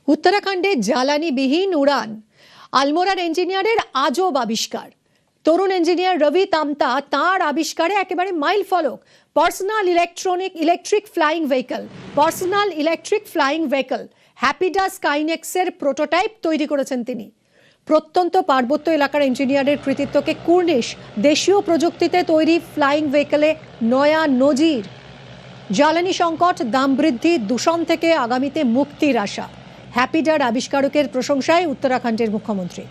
उत्तराखंडे জ্বালানিবিহীন উড়ান আলমোড়ার ইঞ্জিনিয়ারের আজব আবিষ্কার। তরুণ ইঞ্জিনিয়ার রবি তামতা তাঁর আবিষ্কারে একেবারে মাইল ফলক। পার্সোনাল ইলেকট্রিক ফ্লাইং ভেহিকল হ্যাপিডা স্কাইনেক্সের প্রোটোটাইপ তৈরি করেছেন তিনি। প্রত্যন্ত পার্বত্য এলাকার ইঞ্জিনিয়ারের কৃতিত্বকে কুর্নিশ। দেশীয় প্রযুক্তিতে তৈরি ফ্লাইং ভেহিকলে নয়া নজির। জ্বালানি সংকট, দাম বৃদ্ধি, দূষণ থেকে আগামীতে মুক্তির আশা। হ্যাপিডার আবিষ্কারকের প্রশংসায় উত্তরাখণ্ডের মুখ্যমন্ত্রী।